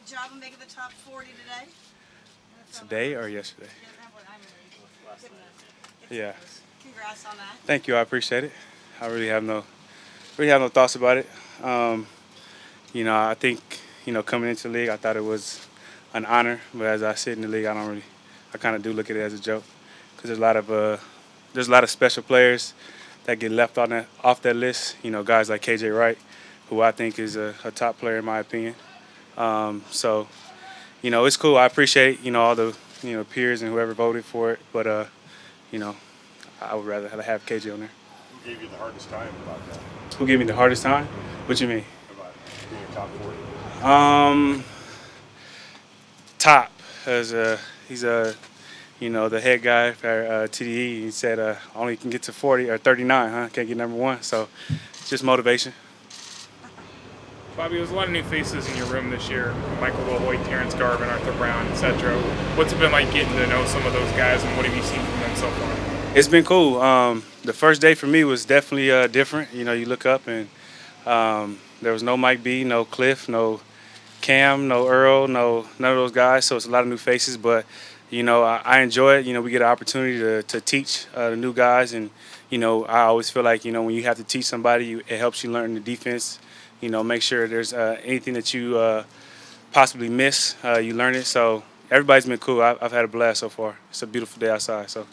Good job of making the top 40 today. Today or yesterday? Yeah. Congrats on that. Thank you. I appreciate it. I really have no thoughts about it. I think coming into the league, I thought it was an honor, but as I sit in the league, I kind of do look at it as a joke because there's a lot of special players that get left off that list. Guys like KJ Wright, who I think is a top player in my opinion. So it's cool. I appreciate all the peers and whoever voted for it, but I would rather have KJ on there. Who gave you the hardest time about that? Who gave me the hardest time? What you mean? About being top 40? Top, as he's the head guy for TDE. He said only can get to 40 or 39, huh? Can't get number 1. So it's just motivation. Bobby, there's a lot of new faces in your room this year. Michael Wilhoit, Terrence Garvin, Arthur Brown, etc. What's it been like getting to know some of those guys, and what have you seen from them so far? It's been cool. The first day for me was definitely different. You look up and there was no Mike B, no Cliff, no Cam, no Earl, none of those guys. So it's a lot of new faces, but I enjoy it. We get an opportunity to teach the new guys, and I always feel like when you have to teach somebody, it helps you learn the defense. Make sure there's anything that you possibly miss, you learn it. So everybody's been cool. I've had a blast so far. It's a beautiful day outside. So.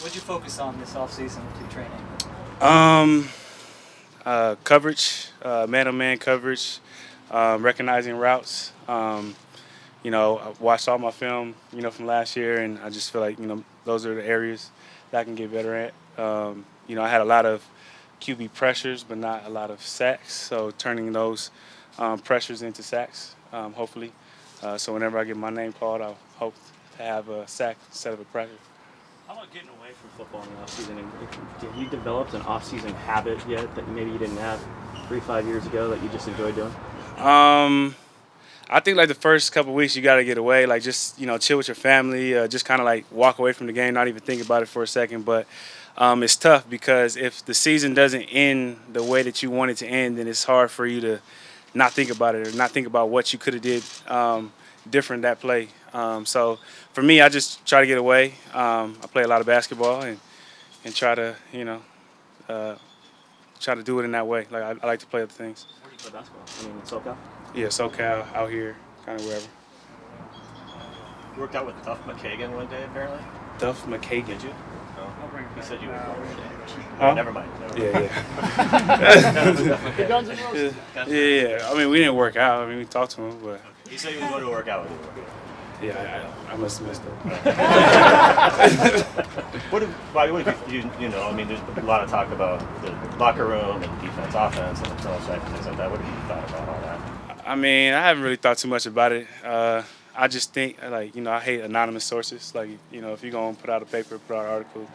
What'd you focus on this offseason with your training? Coverage, man-on-man coverage, recognizing routes. I watched all my film, from last year, and I just feel like, those are the areas that I can get better at. I had a lot of QB pressures, but not a lot of sacks. So turning those pressures into sacks, hopefully. So whenever I get my name called, I'll hope to have a sack instead of a pressure. How about getting away from football in the offseason? Have you developed an off-season habit yet that maybe you didn't have 3-5 years ago that you just enjoy doing? I think like the first couple of weeks you got to get away, like just chill with your family, just kind of like walk away from the game, not even think about it for a second. But it's tough because if the season doesn't end the way that you want it to end, then it's hard for you to not think about it or not think about what you could have did different that play. So for me, I just try to get away. I play a lot of basketball and try to try to do it in that way. Like I like to play other things. Where do you play basketball? In SoCal? Yeah, SoCal, out here, kind of wherever. You worked out with Duff McKagan one day, apparently? Duff McKagan? Did you? No. He said you were one day. Huh? Never mind. Yeah. The Guns N' Roses. Yeah. I mean, we didn't work out. I mean, we talked to him, but. He said you would go to work out with you. Yeah, I must have missed it. Bobby, I mean, there's a lot of talk about the locker room and defense, offense, and internal strike and things like that. What have you thought about all that? I mean, I haven't really thought too much about it. I just think, like, I hate anonymous sources. Like, if you're going to put out a paper, put out an article,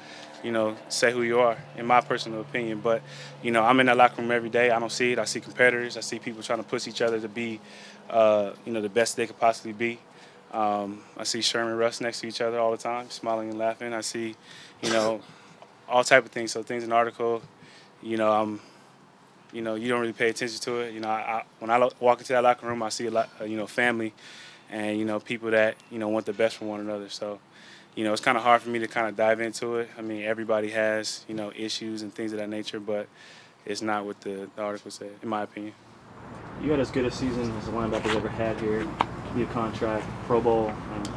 say who you are, in my personal opinion. But, I'm in that locker room every day. I don't see it. I see competitors. I see people trying to push each other to be, the best they could possibly be. I see Sherman and Russ next to each other all the time, smiling and laughing. I see, all type of things. So things in the article, you don't really pay attention to it. When I walk into that locker room, I see a lot, family, and people that want the best for one another. So, it's kind of hard for me to kind of dive into it. I mean, everybody has issues and things of that nature, but it's not what the article said, in my opinion. You had as good a season as a linebacker's ever had here. New contract, Pro Bowl, and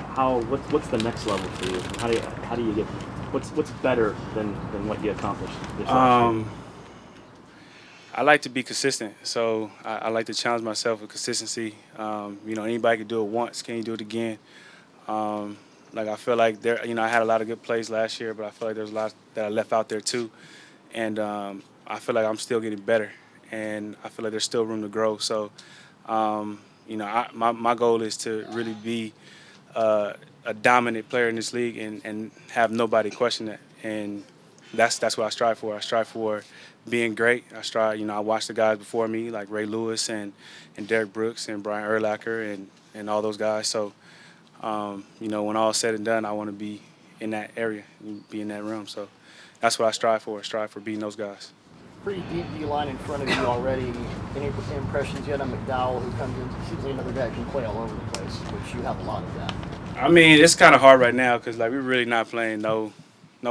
what's the next level for you? How do you get what's better than what you accomplished this year? I like to be consistent, so I like to challenge myself with consistency. Anybody can do it once. Can you do it again? I feel like I had a lot of good plays last year, but I feel like there's a lot that I left out there too, and I feel like I'm still getting better, and I feel like there's still room to grow. So. My goal is to really be a dominant player in this league and have nobody question that. And that's what I strive for. I strive for being great. I watch the guys before me like Ray Lewis and Derek Brooks and Brian Urlacher and all those guys. So, when all is said and done, I want to be in that area, be in that realm. So that's what I strive for beating those guys. pretty deep D-line in front of you already. Any impressions yet on McDowell, who comes in? Seems like another guy who can play all over the place, which you have a lot of that. I mean, it's kind of hard right now because like we're really not playing no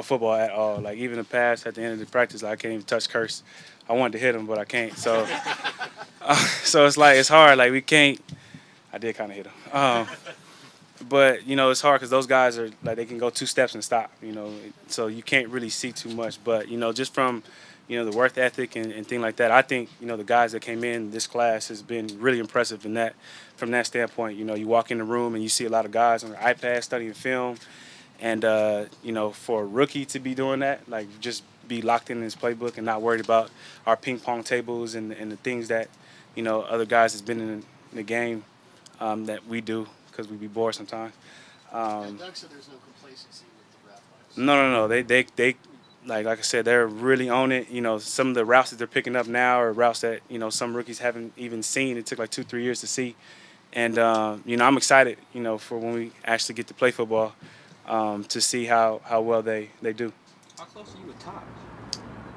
football at all. Like even the pass at the end of the practice, like, I can't even touch Curse. I wanted to hit him, but I can't. So, so it's like it's hard. Like we can't. I did kind of hit him. But, you know, it's hard because those guys are, like, they can go 2 steps and stop, you know. So you can't really see too much. But, you know, just from, you know, the work ethic and things like that, I think, you know, the guys that came in this class has been really impressive in that, from that standpoint. You know, you walk in the room and you see a lot of guys on their iPad studying film. And, you know, for a rookie to be doing that, like, just be locked in his playbook and not worried about our ping pong tables and the things that, you know, other guys that's been in the game that we do. Because we be bored sometimes. Doug said there's no complacency with the route runners. No. They like I said, they're really on it. You know, some of the routes that they're picking up now are routes that, you know, some rookies haven't even seen. It took like 2-3 years to see. And, you know, I'm excited, you know, for when we actually get to play football to see how well they do. How close are you with Todd?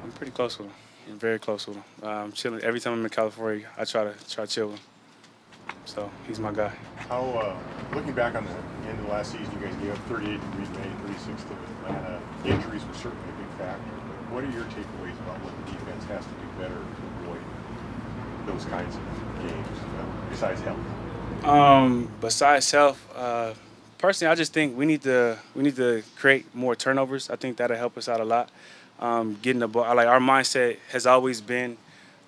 I'm pretty close with him. I'm very close with him. I'm chilling. Every time I'm in California, I try to chill with him. So he's my guy. How, looking back on the end of the last season, you guys gave up 38 to Green Bay, 36 to Atlanta. Injuries were certainly a big factor. But what are your takeaways about what the defense has to do better to avoid those kinds of games, besides health? Besides health, personally, I just think we need to create more turnovers. I think that'll help us out a lot. Getting the ball, like our mindset has always been,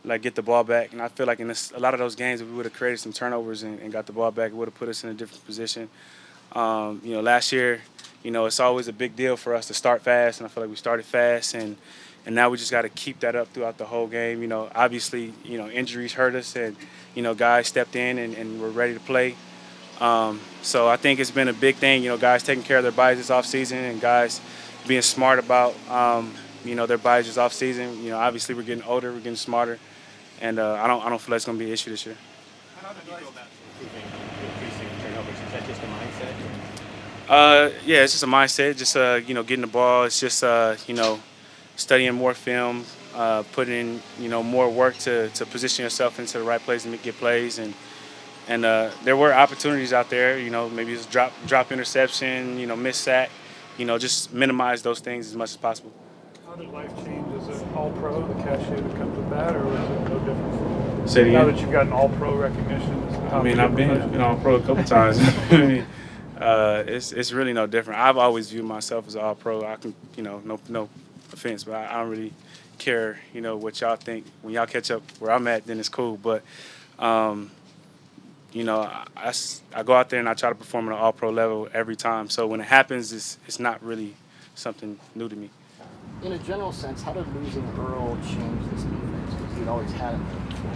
like, get the ball back. And I feel like in a lot of those games, if we would have created some turnovers and got the ball back, it would have put us in a different position. You know, last year, you know, it's always a big deal for us to start fast, and I feel like we started fast, and now we just got to keep that up throughout the whole game. You know, obviously, you know, injuries hurt us, and, you know, guys stepped in and were ready to play. So I think it's been a big thing, you know, guys taking care of their bodies this offseason and guys being smart about, you know, their bodies this offseason. You know, obviously we're getting older, we're getting smarter. And I don't feel like it's going to be an issue this year. How did you feel about increasing turnovers? Is that just a mindset? Yeah, it's just a mindset. Just you know, getting the ball. It's just you know, studying more film, putting in, you know, more work to position yourself into the right place and get plays. And there were opportunities out there. You know, maybe it's drop interception. You know, miss sack. You know, just minimize those things as much as possible. How did life change? Is it all-pro, the cachet that comes with that, or is it no different? Say it now again? that you've gotten all-pro recognition? I mean, I've been all-pro a couple times. I mean, it's really no different. I've always viewed myself as an all-pro. I can, you know, no offense, but I don't really care, you know, what y'all think. When y'all catch up where I'm at, then it's cool. But, you know, I go out there and I try to perform at an all-pro level every time. So when it happens, it's not really something new to me. In a general sense, how did losing Earl change this defense? Because you'd always had him there before.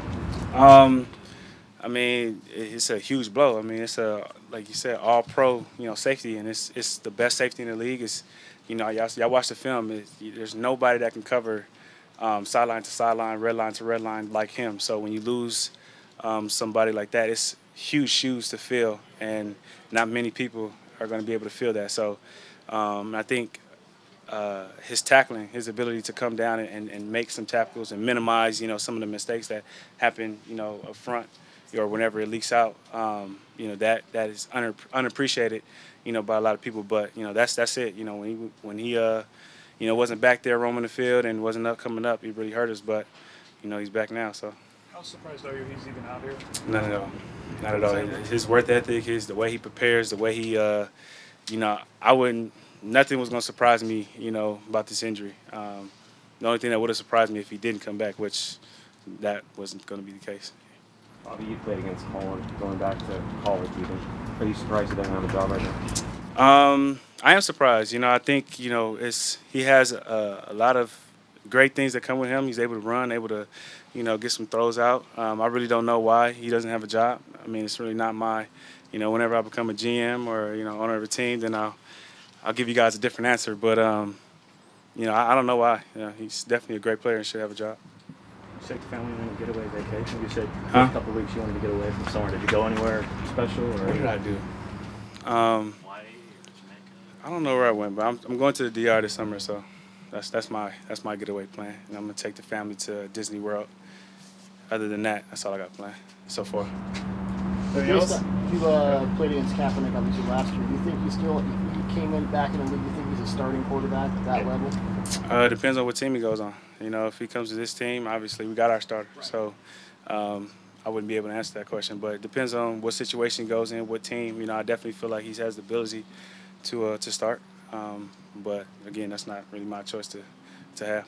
I mean, it's a huge blow. I mean, it's like you said, all-pro, you know, safety, and it's the best safety in the league. It's, you know, y'all watch the film. There's nobody that can cover sideline to sideline, red line to red line like him. So when you lose somebody like that, it's huge shoes to fill, and not many people are going to be able to fill that. So I think his tackling, his ability to come down and make some tackles and minimize, you know, some of the mistakes that happen, you know, up front or whenever it leaks out, you know, that is unappreciated, you know, by a lot of people. But, you know, that's it. You know, when he you know, wasn't back there roaming the field and wasn't coming up, he really hurt us. But, you know, he's back now. So. How surprised are you he's even out here? Not at all. Not at all. His work ethic, the way he prepares, the way he, you know, nothing was going to surprise me, you know, about this injury. The only thing that would have surprised me if he didn't come back, which that wasn't going to be the case. Bobby, you played against Holland, going back to college even. Are you surprised he doesn't have a job right now? I am surprised. You know, I think, you know, he has a lot of great things that come with him. He's able to run, able to, you know, get some throws out. I really don't know why he doesn't have a job. I mean, it's really not my, you know, whenever I become a GM or, you know, owner of a team, then I'll give you guys a different answer. But, you know, I don't know why. You know, he's definitely a great player and should have a job. You said the family wanted to get away vacation. You said Huh? a couple of weeks you wanted to get away from somewhere. Did you go anywhere special? Or? What did I do? I don't know where I went, but I'm going to the DR this summer, so that's my getaway plan, and I'm gonna take the family to Disney World. Other than that, that's all I got planned so far. You played against Kaepernick obviously last year. Do you think he came in back in the league? Do you think he's a starting quarterback at that level? It depends on what team he goes on. You know, if he comes to this team, obviously we got our starter. So I wouldn't be able to answer that question. But it depends on what situation he goes in, what team. You know, I definitely feel like he has the ability to start. But again, that's not really my choice to have.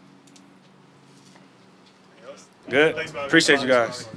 Good. Appreciate you guys.